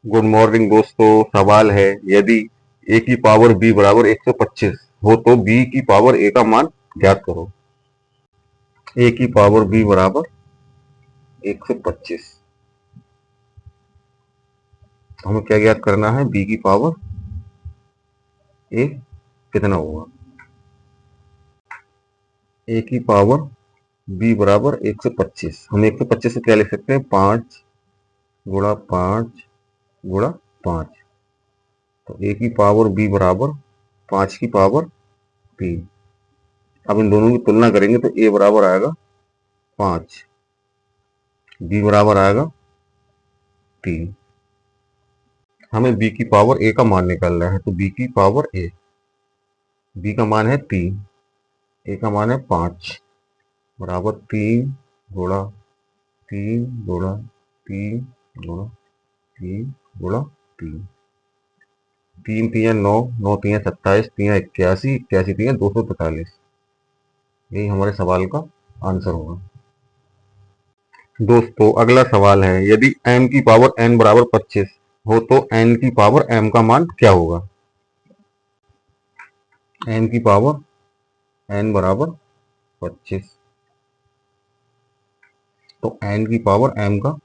Good morning दोस्तों। सवाल है, यदि a की पावर b बराबर 125 हो तो b की पावर a का मान ज्ञात करो। a की पावर b बराबर 125, हमें क्या ज्ञात करना है? b की पावर a कितना होगा। a की पावर b बराबर 125, हम 125 से क्या लिख सकते हैं? 5 गुणा 5 गुणा 5। तो a की पावर b बराबर 5 की पावर 3। अब इन दोनों की तुलना करेंगे तो a बराबर आएगा 5, b बराबर आएगा 3। हमें b की पावर a का मान निकालना है, तो b की पावर a, b का मान है 3, a का मान है 5, बराबर 3 गुणा 3 गुणा 3 गुणा 3 गुणा 3। 3 3 9, 9 3 27, 3 81, 81 3 243। यही हमारे सवाल का आंसर होगा। दोस्तों अगला सवाल है, यदि m की पावर n बराबर 25 हो तो n की पावर m का मान क्या होगा। n की पावर n बराबर 25, तो n की पावर m का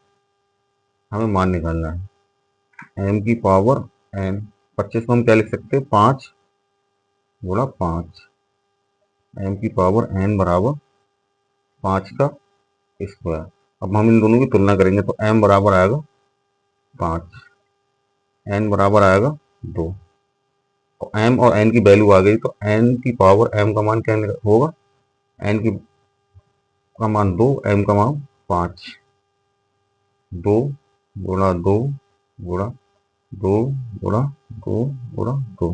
हमें मान निकालना है। m की पावर n, 25 को हम क्या लिख सकते हैं? 5 गुणा 5। m की पावर n बराबर 5 का स्क्वायर। अब हम इन दोनों की तुलना करेंगे तो m बराबर आएगा 5, n बराबर आएगा 2। तो m और n की वैल्यू आ गई, तो n की पावर m का मान क्या होगा? n की का मान 2, m का मान 5। 2 गुणा 2 गुणा 2 गुणा 2 गुणा 2,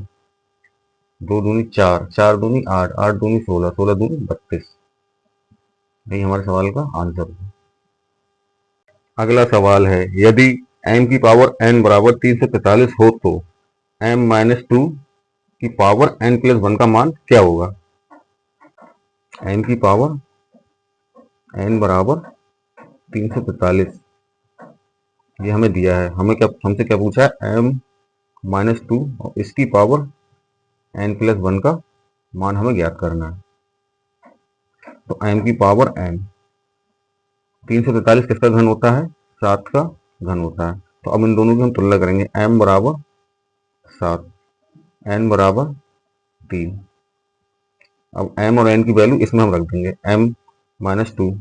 2 दूनी 4, 4 दूनी 8, 8 दूनी 16, 16 दूनी 32। यही हमारे सवाल का आंसर है। अगला सवाल है, यदि m की पावर n बराबर 343 हो तो m माइनस 2 की पावर n प्लस 1 का मान क्या होगा। m की पावर n बराबर 343, ये हमें दिया है। हमें क्या, हमसे क्या पूछा है? m माइनस 2 और इसकी पावर n प्लस 1 का मान हमें ज्ञात करना है। तो m की पावर n, 343 किसका घन होता है? 7 का घन होता है। तो अब इन दोनों की हम तुलना करेंगे। m बराबर 7, n बराबर 3। अब m और n की वैल्यू इसमें हम रख देंगे। m माइनस 2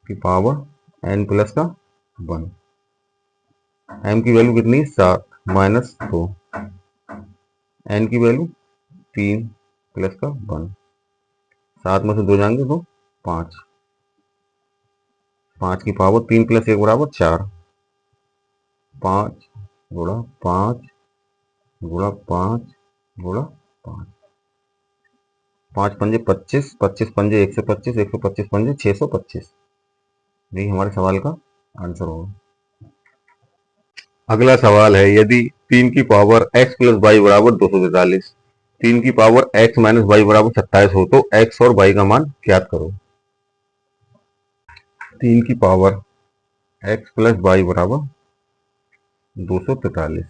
की पावर n प्लस का 1। m की वैल्यू कितनी? 7 माइनस 2, n की वैल्यू 3 प्लस का 1। 7 में से 2 जाएंगे तो 5, 5 की पावर 3 प्लस 1 बराबर 4। 5 गुणा 5 गुणा 5 गुणा 5, 5 पंजे 25, 25 पंजे 125, 125 पंजे 625। यही हमारे सवाल का आंसर होगा। अगला सवाल है, यदि 3 की पावर x प्लस वाई बराबर 243, 3 की पावर x माइनस वाई बराबर 27 हो तो x और y का मान ज्ञात करो। 3 की पावर x प्लस वाई बराबर 243,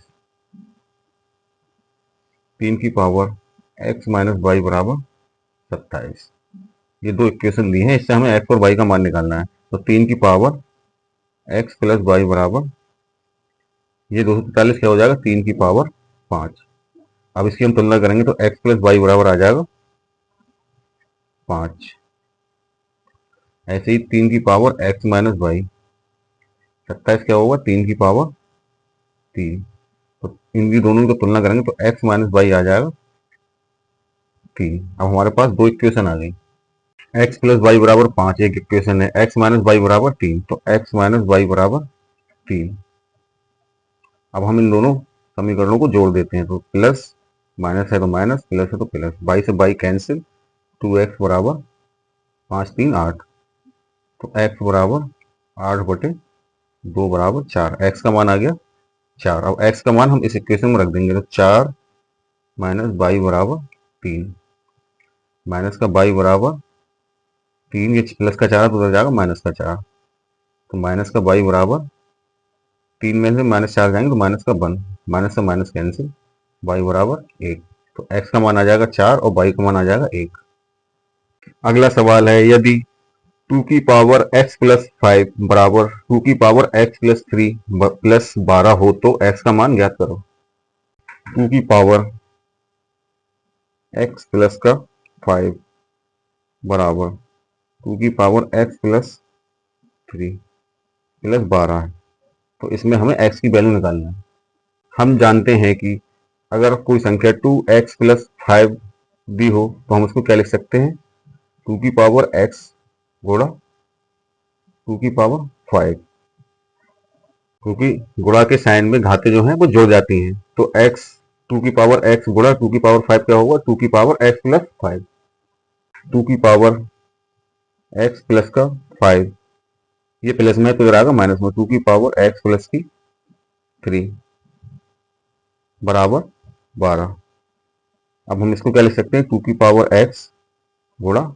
3 की पावर x माइनस वाई बराबर 27। ये दो इक्वेशन दी हैं, इससे हमें x और y का मान निकालना है। तो 3 की पावर x प्लस वाई बराबर, ये 243 क्या हो जाएगा? 3 की पावर 5। अब इसकी हम तुलना करेंगे तो x प्लस वाई बराबर आ जाएगा 5। ऐसे ही 3 की पावर x माइनस वाई, 27 क्या होगा? 3 की पावर 3। तो इनकी दोनों की तुलना करेंगे तो x माइनस वाई आ जाएगा 3। अब हमारे पास दो इक्वेशन आ गई। x प्लस वाई बराबर 5 एक इक्वेशन है, x माइनस वाई बराबर 3, तो x माइनस वाई बराबर 3। अब हम इन दोनों समीकरणों को जोड़ देते हैं, तो प्लस माइनस है तो माइनस, प्लस है तो प्लस, बाई से बाई कैंसिल, 2x बराबर 5 3 8, तो x बराबर 8 बटे 2 बराबर 4, x का मान आ गया 4। अब x का मान हम इस इक्वेशन में रख देंगे, तो 4 माइनस बाई बराबर 3, माइनस का बाई बराबर 3, ये प्लस का 4 तो उधर जाएगा माइनस का 4, तो माइनस का बाई बराबर 3 में से -4 जाएंगे तो माइनस का 1, माइनस से माइनस कैंसिल, y बराबर 1। तो x का मान आ जाएगा 4 और y का मान आ जाएगा 1। अगला सवाल है, यदि 2 की पावर x प्लस 5 बराबर 2 की पावर x प्लस 3 प्लस 12 हो तो x का मान ज्ञात करो। 2 की पावर x प्लस का 5 बराबर 2 की पावर x प्लस 3 प्लस 12 है, तो इसमें हमें x की वैल्यू निकालना है। हम जानते हैं कि अगर कोई संख्या 2x प्लस 5 दी हो तो हम उसको क्या लिख सकते हैं, 2 की पावर x गुणा 2 की पावर 5, क्योंकि गुणा के साइन में घातें जो हैं वो जुड़ जाती हैं। तो x 2 की पावर x गुणा 2 की पावर 5 क्या होगा, 2 की पावर x प्लस 5। 2 की पावर x प्लस का 5, ये प्लस में तो इधर आएगा माइनस में, 2 की पावर x प्लस की 3 बराबर 12। अब हम इसको क्या लिख सकते हैं, 2 की पावर x गुणा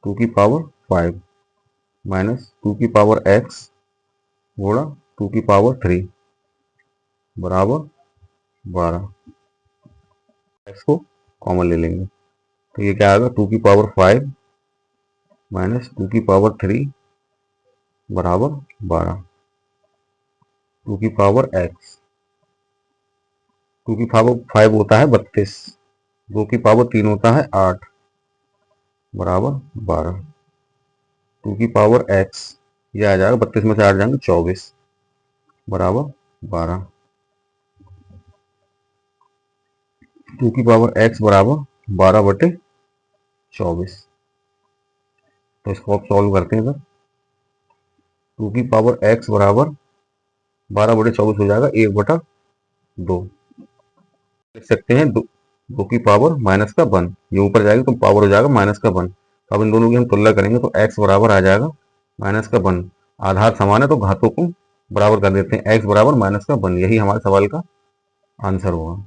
2 की पावर 5 माइनस 2 की पावर x गुणा 2 की पावर 3 बराबर 12। x को कॉमन ले लेंगे तो ये क्या आएगा, 2 की पावर 5 माइनस 2 की पावर 3 बराबर 12। 2 की पावर x, 2 की पावर 5 होता है 32, 2 की पावर 3 होता है 8 बराबर 12। 2 की पावर x ये आ जाएगा, 32 में से 8 जाएंगे 24 बराबर 12। 2 की पावर x बराबर 12/24। तो इसको आप सॉल्व करते हैं सर, 2 की पावर x बराबर 12/24 हो जाएगा 1/2। लिख सकते हैं 2 की पावर माइनस का 1, ये ऊपर जाएगी तो पावर हो जाएगा माइनस का 1। अब इन दोनों की हम तुलना करेंगे तो x बराबर आ जाएगा माइनस का 1। आधार समान है तो घातों को बराबर कर देते हैं, x बराबर माइनस का 1, यही हमारे सवाल का आंसर होगा।